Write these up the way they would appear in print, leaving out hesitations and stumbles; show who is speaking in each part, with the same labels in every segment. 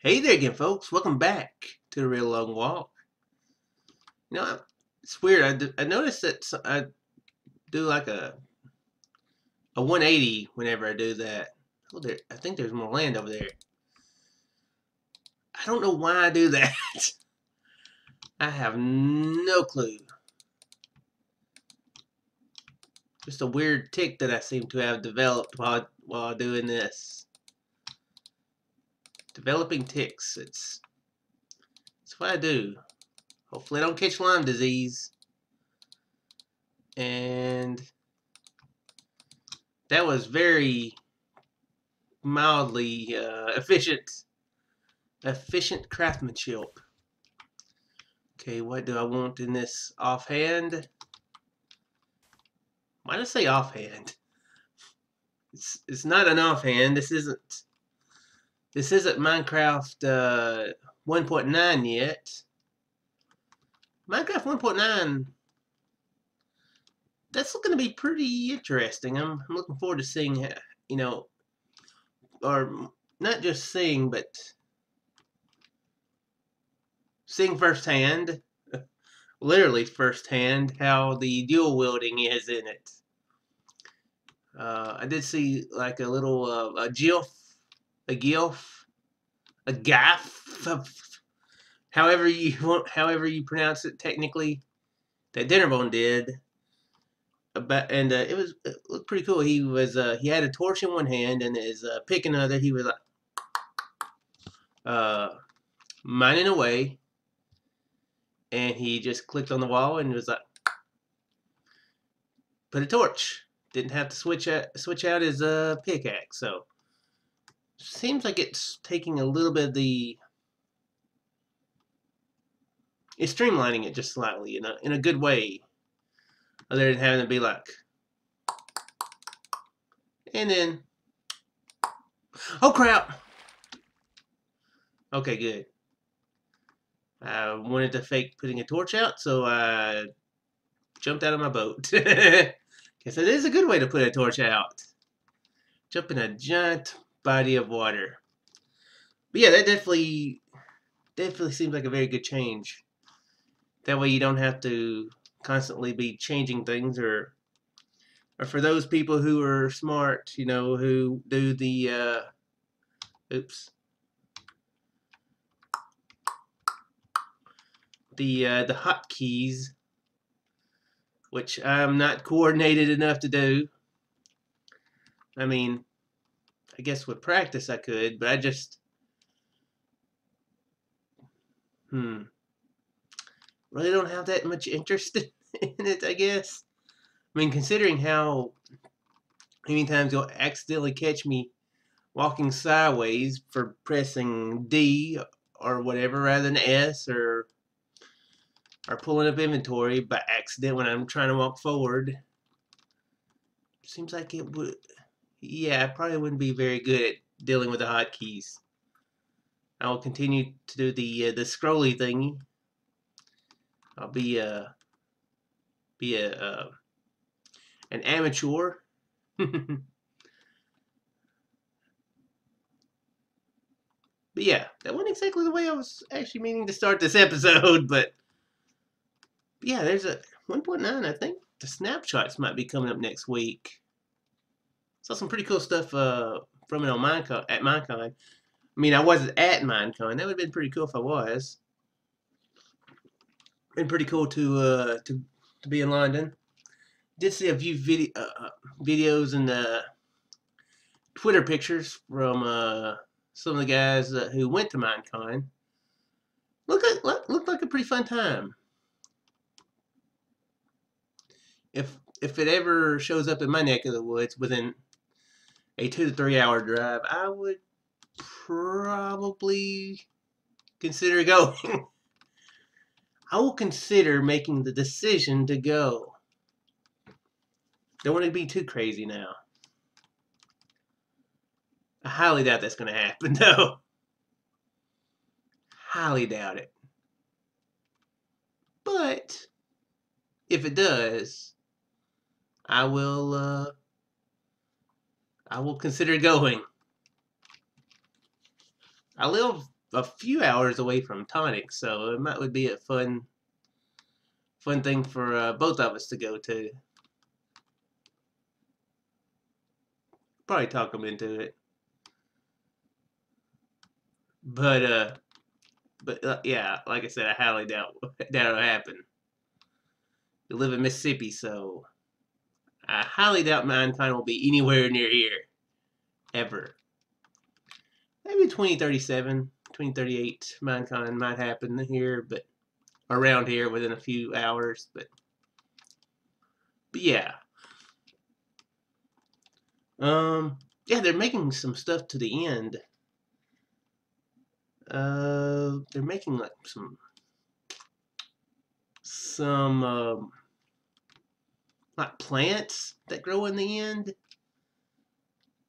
Speaker 1: Hey there again, folks. Welcome back to the Real Long Walk. It's weird. I noticed that I do like a 180 whenever I do that. Oh, I think there's more land over there. I don't know why I do that. I have no clue. Just a weird tick that I seem to have developed while doing this. Developing ticks. It's what I do. Hopefully, I don't catch Lyme disease. And that was very mildly efficient craftsmanship. Okay, what do I want in this offhand? Why did I say offhand? It's not an offhand. This isn't Minecraft 1.9 yet. Minecraft 1.9. That's going to be pretty interesting. I'm looking forward to seeing, or not just seeing, but seeing firsthand, literally firsthand, how the dual wielding is in it. I did see like a little a gif, a gaff, however you pronounce it technically, that Dinnerbone did. And it looked pretty cool. He had a torch in one hand and his pick in the other. He was like mining away, and he just clicked on the wall and was like, put a torch. Didn't have to switch out his pickaxe. So seems like it's taking a little bit of it's streamlining it just slightly in a good way, other than having to be like, and then, oh crap. Okay, good. I wanted to fake putting a torch out, so I jumped out of my boat. Guess it is a good way to put a torch out. Jump in a giant body of water. But yeah, that definitely seems like a very good change. That way you don't have to constantly be changing things, or for those people who are smart, who do the oops, the hotkeys, which I'm not coordinated enough to do. I mean, I guess with practice I could, but I just really don't have that much interest in it, I guess. I mean, considering how many times you'll accidentally catch me walking sideways for pressing D or whatever rather than S, or pulling up inventory by accident when I'm trying to walk forward. Seems like it would, yeah, I probably wouldn't be very good at dealing with the hotkeys. I will continue to do the scrolly thingy. I'll be an amateur. But yeah, that wasn't exactly the way I was actually meaning to start this episode, but yeah, there's a 1.9. I think the snapshots might be coming up next week. Saw some pretty cool stuff from it on Minecon at Minecon. I mean, I wasn't at Minecon. That would have been pretty cool if I was. Been pretty cool to be in London. Did see a few videos and Twitter pictures from some of the guys who went to Minecon. Looked like a pretty fun time. If it ever shows up in my neck of the woods within a 2 to 3 hour drive, I would probably consider going. I will consider making the decision to go. Don't want to be too crazy now. I highly doubt that's going to happen, though. Highly doubt it. But if it does, I will consider going. I live a few hours away from Tonic, so it would be a fun thing for both of us to go to. Probably talk them into it, but yeah, like I said, I highly doubt that'll happen. You live in Mississippi, so I highly doubt mankind will be anywhere near here ever. Maybe 2037, 2038, mankind might happen here, but around here within a few hours. But yeah, yeah, they're making some stuff to the end. They're making like some like plants that grow in the end,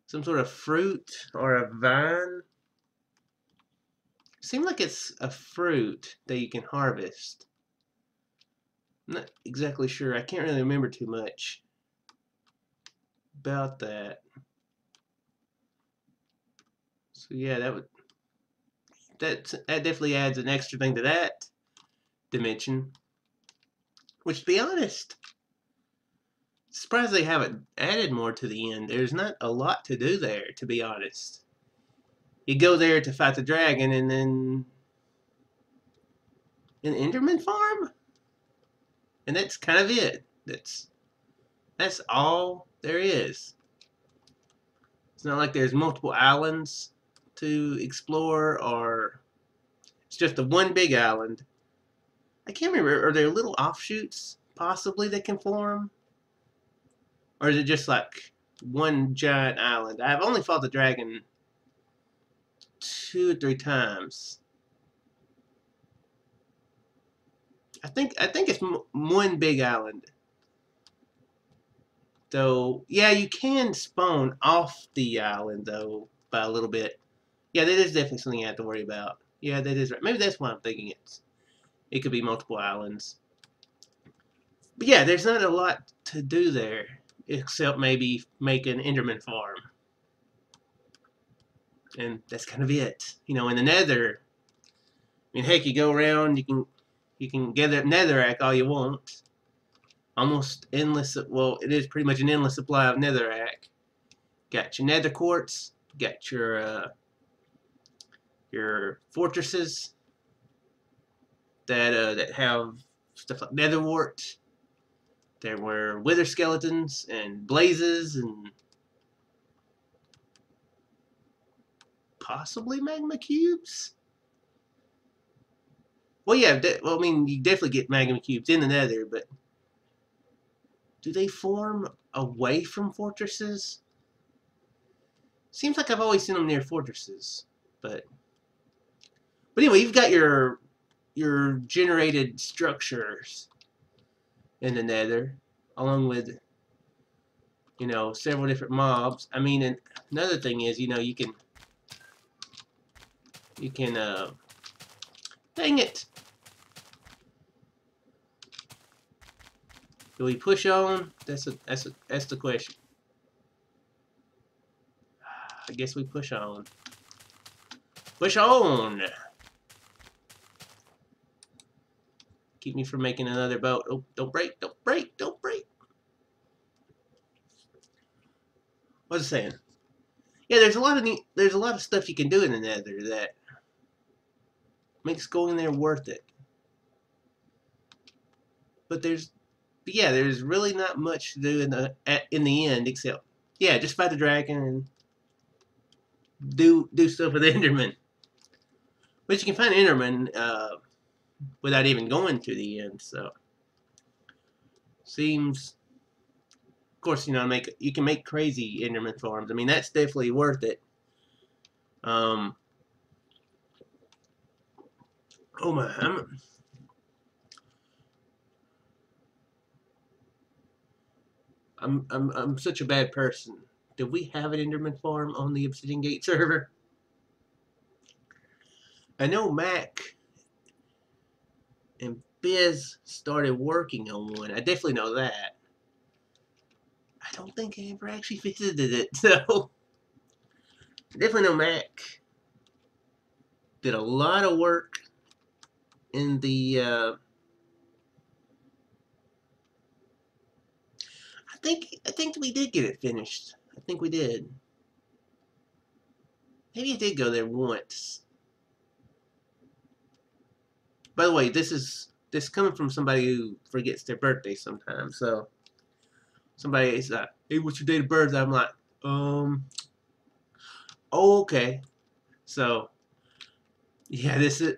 Speaker 1: some sort of fruit or a vine. Seems like it's a fruit that you can harvest. I'm not exactly sure. I can't really remember too much about that. So yeah, that definitely adds an extra thing to that dimension. Which, to be honest, surprised they haven't added more to the end. There's not a lot to do there, to be honest. You go there to fight the dragon, and then an Enderman farm, and that's kind of it. That's all there is. It's not like there's multiple islands to explore, or it's just the one big island. I can't remember. Are there little offshoots possibly that can form, or is it just like one giant island? I've only fought the dragon 2 or 3 times. I think it's one big island. Though, yeah, you can spawn off the island though by a little bit. Yeah, that is definitely something you have to worry about. Yeah, that is right. Maybe that's why I'm thinking it could be multiple islands. But yeah, there's not a lot to do there except maybe make an Enderman farm. And that's kind of it. You know, in the Nether, I mean, heck, you go around, you can gather netherrack all you want. Almost endless. Well, it is pretty much an endless supply of netherrack. Got your nether quartz. Got your fortresses that have stuff like nether wart. There were wither skeletons and blazes and possibly magma cubes. Well, yeah. Well, I mean, you definitely get magma cubes in the nether, but do they form away from fortresses? Seems like I've always seen them near fortresses, but anyway, you've got your generated structures in the nether, along with, you know, several different mobs. I mean, and another thing is, you know, you can dang it. Do we push on? That's the question. I guess we push on. Push on. Keep me from making another boat. Oh, don't break, don't break, don't break. What was I saying? Yeah, there's a lot of stuff you can do in the nether that makes going there worth it. But yeah, there's really not much to do in the end except, yeah, just fight the dragon and do stuff with Enderman. But you can find Enderman without even going to the end. So seems, of course, you know, you can make crazy Enderman farms. I mean, that's definitely worth it. Oh my, I'm such a bad person. Did we have an Enderman farm on the Obsidian Gate server? I know Mac and Biz started working on one. I definitely know that. I don't think I ever actually visited it, so I definitely know Mac. did a lot of work in the. I think we did get it finished. I think we did. Maybe I did go there once. By the way, this coming from somebody who forgets their birthday sometimes. So somebody is like, "Hey, what's your date of birth?" I'm like, oh, okay. So yeah, this is.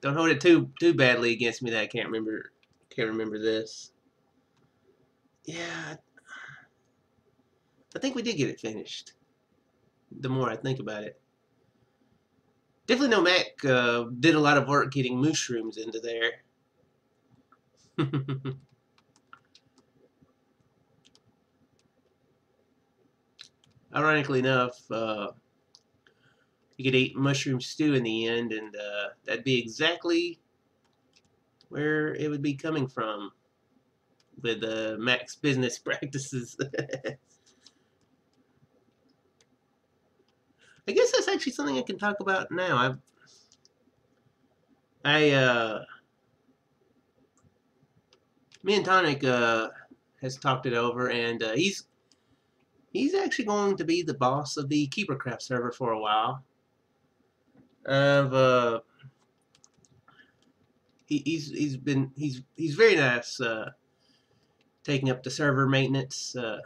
Speaker 1: Don't hold it too badly against me that I can't remember this. Yeah, I think we did get it finished. The more I think about it, definitely know Mac did a lot of work getting mushrooms into there. Ironically enough, you could eat mushroom stew in the end, and that'd be exactly where it would be coming from with Mac's business practices. I guess that's actually something I can talk about now. Me and Tonic has talked it over, and he's actually going to be the boss of the KeeperCraft server for a while. I've he's very nice taking up the server maintenance. Well,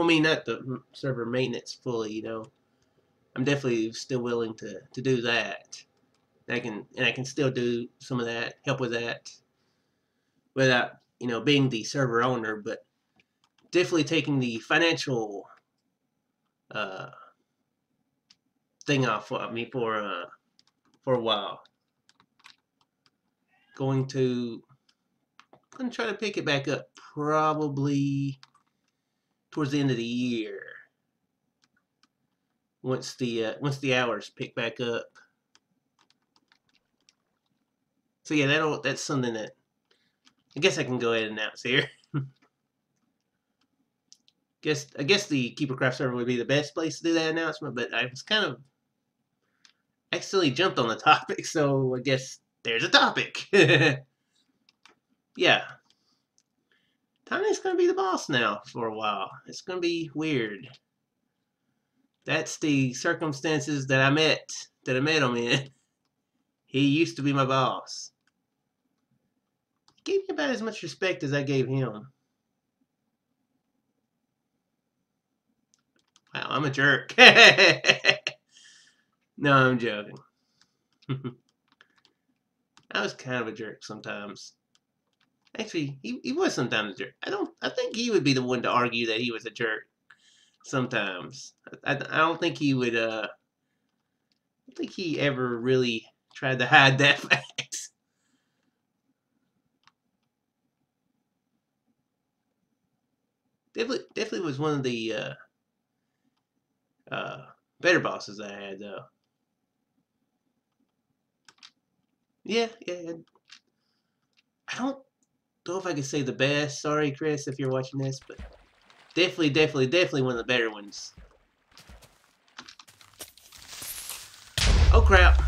Speaker 1: I mean, not the server maintenance fully, you know. I'm definitely still willing to do that. I can still do some of that, help with that, without being the server owner, but definitely taking the financial uh, thing off of me for a while. Going to gonna try to pick it back up probably towards the end of the year once the hours pick back up. So yeah, that's something that I guess I can go ahead and announce here. I guess the KeeperCraft server would be the best place to do that announcement, but I was kind of accidentally jumped on the topic, so I guess there's a topic. Yeah, Tiny's gonna be the boss now for a while. It's gonna be weird. That's the circumstances that I met him in. He used to be my boss. He gave me about as much respect as I gave him. Wow, I'm a jerk. No, I'm joking. I was kind of a jerk sometimes. Actually, he was sometimes a jerk. I think he would be the one to argue that he was a jerk sometimes. I don't think he would I don't think he ever really tried to hide that fact. Definitely was one of the better bosses I had though. Yeah, yeah. I don't know if I could say the best. Sorry, Chris, if you're watching this, but definitely one of the better ones. Oh crap!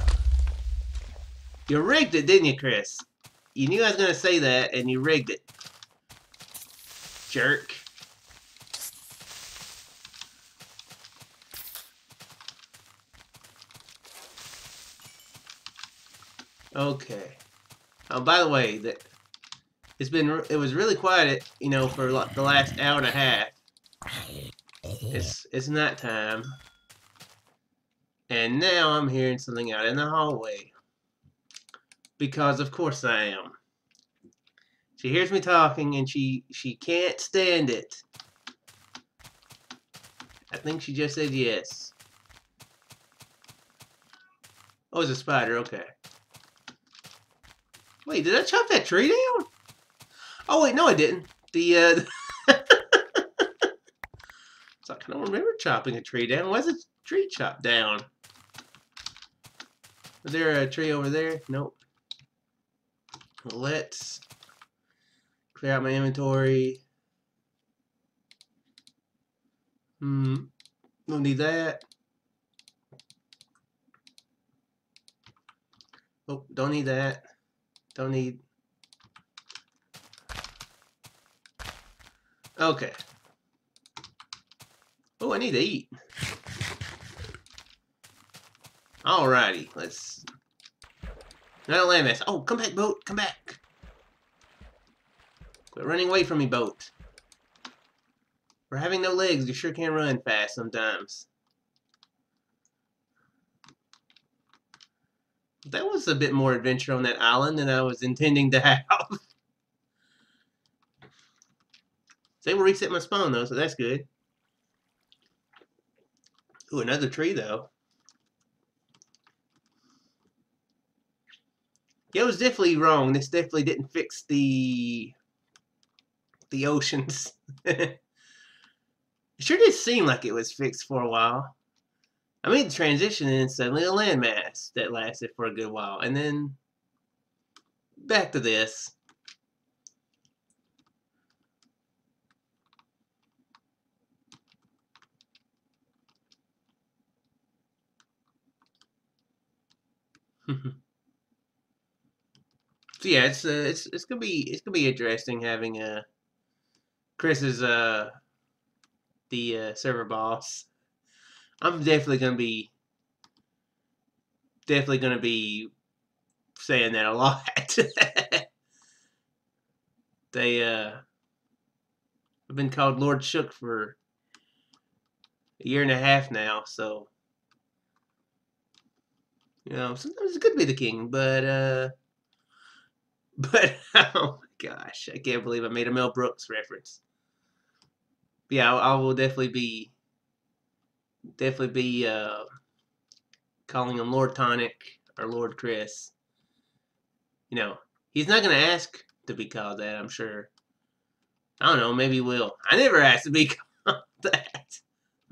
Speaker 1: You rigged it, didn't you, Chris? You knew I was gonna say that, and you rigged it, jerk. Okay. By the way, it was really quiet, for the last hour and a half. It's night time, and now I'm hearing something out in the hallway. Because of course I am. She hears me talking, and she can't stand it. I think she just said yes. Oh, it's a spider. Okay. Wait, did I chop that tree down? Oh wait, no, I didn't. So I don't remember chopping a tree down. Why's a tree chopped down? Was there a tree over there? Nope. Let's clear out my inventory. Don't need that. Oh, don't need that. Don't need... Okay. Oh, I need to eat. Alrighty, let's... Not a landmass. Oh, come back, boat. Come back. Quit running away from me, boat. For having no legs, you sure can run fast sometimes. That was a bit more adventure on that island than I was intending to have. They will reset my spawn, though, so that's good. Ooh, another tree, though. Yeah, it was definitely wrong. This definitely didn't fix the oceans. It sure did seem like it was fixed for a while. I made the transition and suddenly a landmass that lasted for a good while. And then back to this. So yeah, it's gonna be interesting having Chris as the server boss. I'm definitely gonna be saying that a lot. They have been called Lord Shook for a year and a half now, so you know sometimes it's good to be the king, but oh my gosh, I can't believe I made a Mel Brooks reference. But yeah, I will definitely be calling him Lord Tonic or Lord Chris. You know, he's not gonna ask to be called that, I'm sure. I don't know, maybe he will. I never asked to be called that.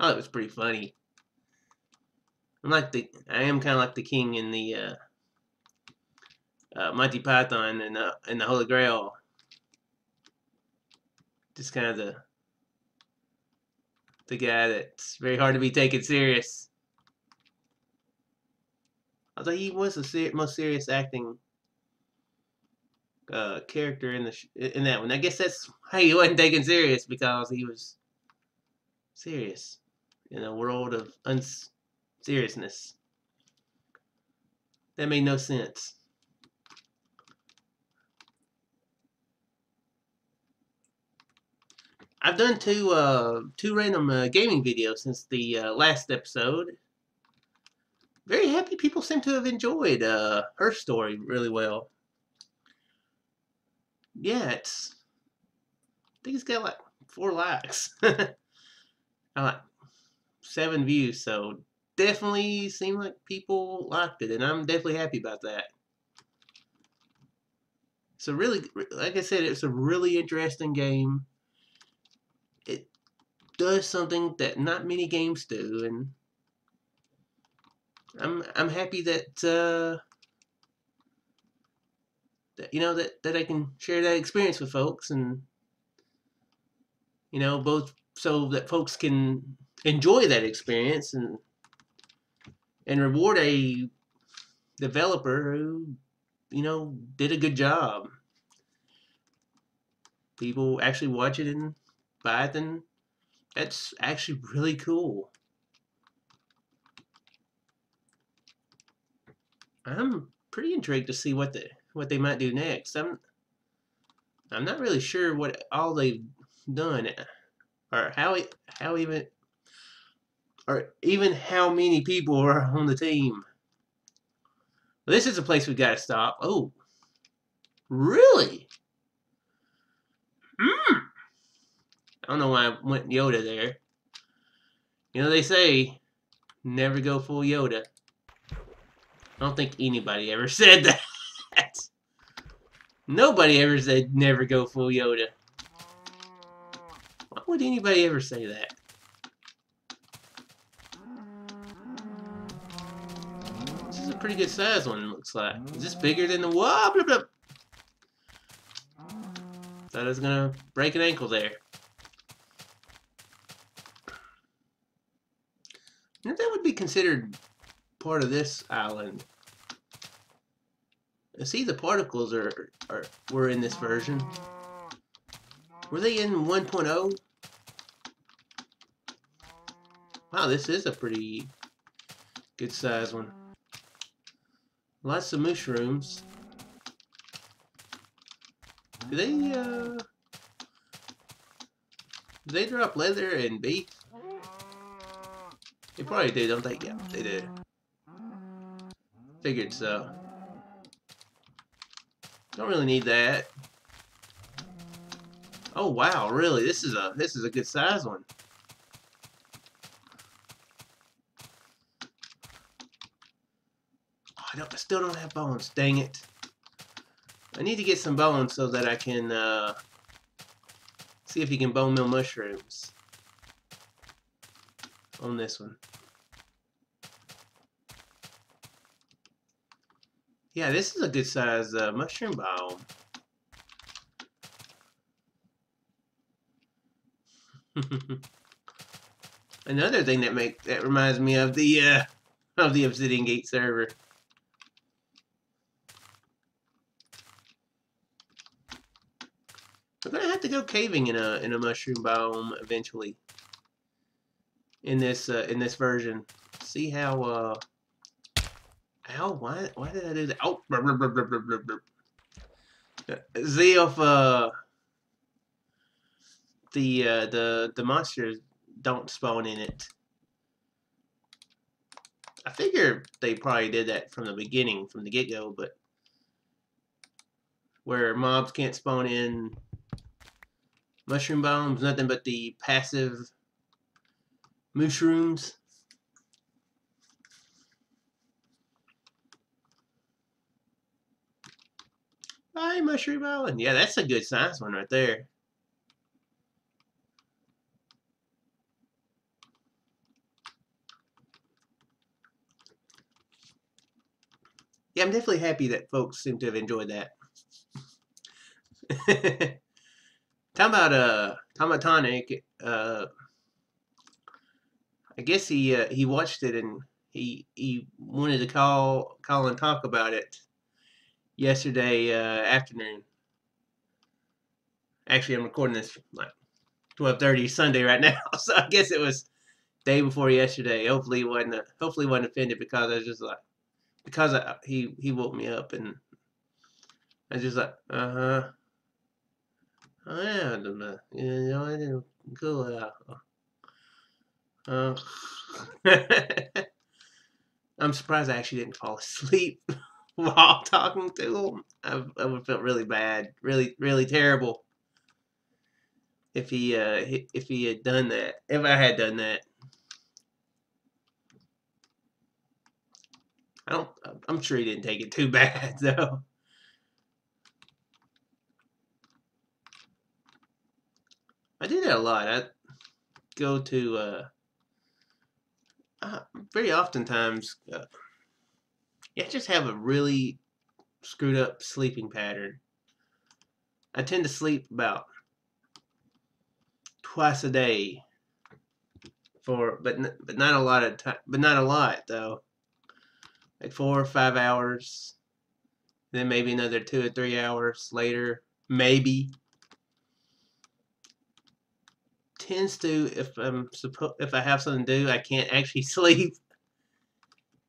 Speaker 1: Oh, it was pretty funny. I am kind of like the king in the Monty Python and the Holy Grail. Just kind of the guy that's very hard to be taken serious. Although he was the most serious acting character in that one. I guess that's why he wasn't taken serious, because he was serious in a world of unseriousness. That made no sense. I've done two random gaming videos since the last episode. Very happy people seem to have enjoyed her story really well. Yeah, I think it's got like 4 likes. I like 7 views, so definitely seemed like people liked it, and I'm definitely happy about that. So really, like I said, it's a really interesting game. It does something that not many games do, and I'm happy that you know that I can share that experience with folks, and you know, both so that folks can enjoy that experience and reward a developer who, you know, did a good job. People actually watch it and buy it, and that's actually really cool. I'm pretty intrigued to see what they might do next. I'm not really sure what all they've done, or how even or even how many people are on the team. This is a place we gotta stop. Oh, really? I don't know why I went Yoda there. You know, they say never go full Yoda. I don't think anybody ever said that. Nobody ever said never go full Yoda. Why would anybody ever say that? This is a pretty good size one, it looks like. Is this bigger than the... Whoa, blah, blah. Thought I was gonna break an ankle there. And if that would be considered part of this island. See, the particles were in this version. Were they in 1.0? Wow, this is a pretty good size one. Lots of mushrooms. Do they drop leather and beef? They probably do, don't they? Yeah, they do. Figured so. Don't really need that. Oh wow, really? This is a good size one. Oh, I still don't have bones. Dang it! I need to get some bones so that I can see if you can bone meal mushrooms on this one. Yeah, this is a good size mushroom biome. Another thing that reminds me of the Obsidian Gate server. We're gonna have to go caving in a mushroom biome eventually. In this version, see how ow, why did I do that? Oh, see if the monsters don't spawn in it. I figure they probably did that from the beginning, from the get-go, but where mobs can't spawn in mushroom biomes, nothing but the passive mushrooms. Hi, Mushroom Island. Yeah, that's a good size one right there. Yeah, I'm definitely happy that folks seem to have enjoyed that. Talking about Tonic, I guess he watched it and he wanted to call and talk about it yesterday afternoon. Actually, I'm recording this like 12:30 Sunday right now, so I guess it was day before yesterday. Hopefully, he wasn't offended because I was just like he woke me up and I was just like oh yeah, you know I didn't cool. Uh, I'm surprised I actually didn't fall asleep while talking to him. I would felt really bad, really terrible if he had done that. If I had done that, I'm sure he didn't take it too bad though. I do that a lot. I go to very oftentimes. Yeah, I just have a really screwed up sleeping pattern. I tend to sleep about twice a day but not a lot of time, but not a lot though. Like 4 or 5 hours, then maybe another 2 or 3 hours later, maybe. Tends to if I have something to do, I can't actually sleep.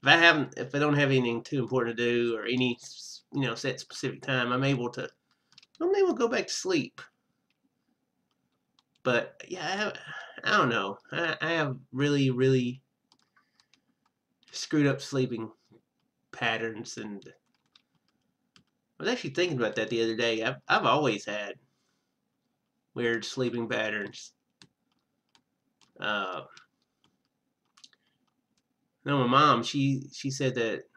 Speaker 1: If I don't have anything too important to do or any set specific time, I'm able to go back to sleep. But yeah, I don't know. I have really screwed up sleeping patterns, and I was actually thinking about that the other day. I've always had weird sleeping patterns. No, my mom, she said that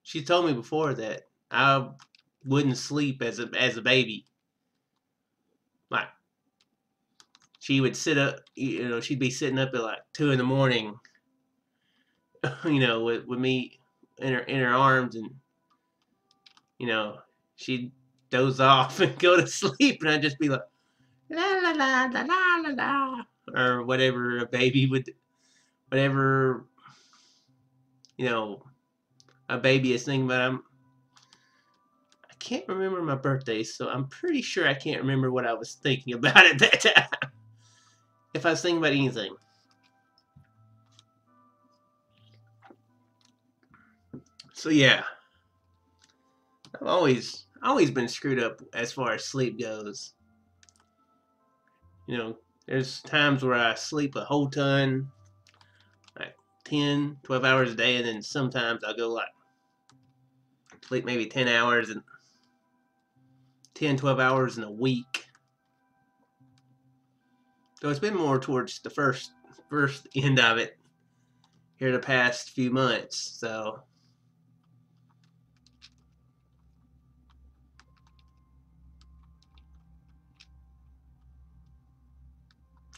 Speaker 1: she told me before that I wouldn't sleep as a baby. Like she would sit up, she'd be sitting up at like 2 in the morning, with me in her arms, and she'd doze off and go to sleep, and I'd just be like la la la la la la la, or whatever a baby would, whatever a baby is thinking about. can't remember my birthday, so I'm pretty sure I can't remember what I was thinking about at that time. If I was thinking about anything. So yeah, I've always been screwed up as far as sleep goes. You know, there's times where I sleep a whole ton, like 10, 12 hours a day, and then sometimes I go like sleep maybe 10 hours and 10, 12 hours in a week. So it's been more towards the first end of it here the past few months. So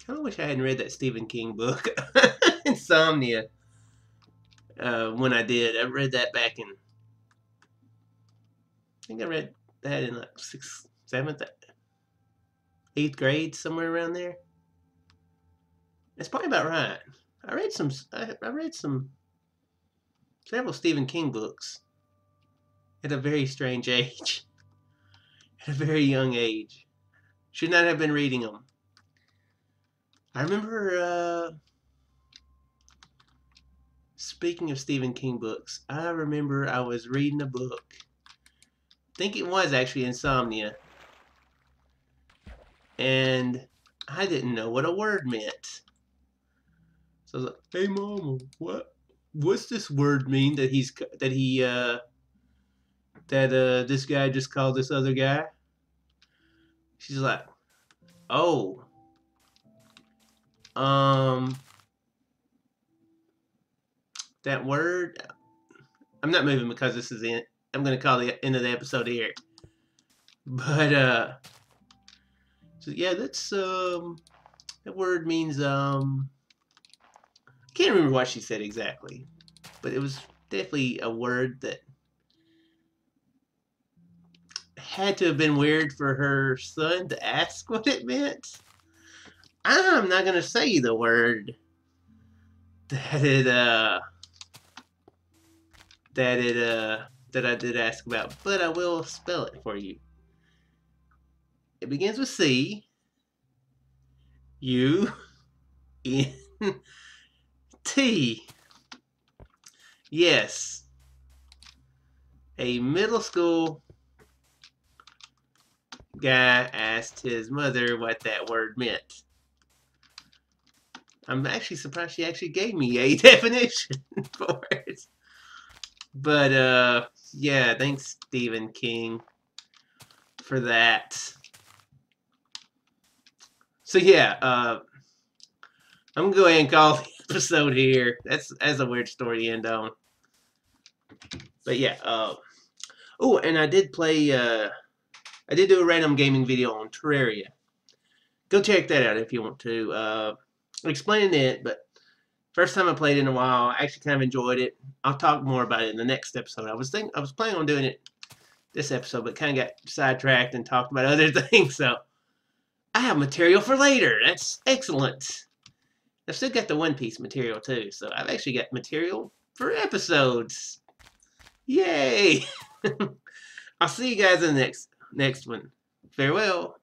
Speaker 1: kind of wish I hadn't read that Stephen King book, Insomnia. When I did, I read that back in. I think I read that in like 6th, 7th, 8th grade, somewhere around there. That's probably about right. I read several Stephen King books at a very strange age, at a very young age. Should not have been reading them. I remember, speaking of Stephen King books, I remember I was reading a book. I think it was actually Insomnia. And I didn't know what a word meant. So I was like, "Hey, Mama, what's this word mean that this guy just called this other guy?" She's like, "Oh, that word." I'm not moving because this is in. I'm gonna call the end of the episode here. But so yeah, that's that word means can't remember what she said exactly, but it was definitely a word that had to have been weird for her son to ask what it meant. I'm not gonna say the word that I did ask about, but I will spell it for you. It begins with C, U, N, T. Yes, a middle school guy asked his mother what that word meant. I'm actually surprised she actually gave me a definition for it. But yeah, thanks Stephen King for that. So yeah, I'm gonna go ahead and call the episode here. That's a weird story to end on. But yeah, oh, and I did do a random gaming video on Terraria. Go check that out if you want to. I'm explaining it, but first time I played it in a while. I actually kind of enjoyed it. I'll talk more about it in the next episode. I was planning on doing it this episode, but kind of got sidetracked and talked about other things. So I have material for later. That's excellent. I've still got the One Piece material too, so I've actually got material for episodes. Yay! I'll see you guys in the next one. Farewell.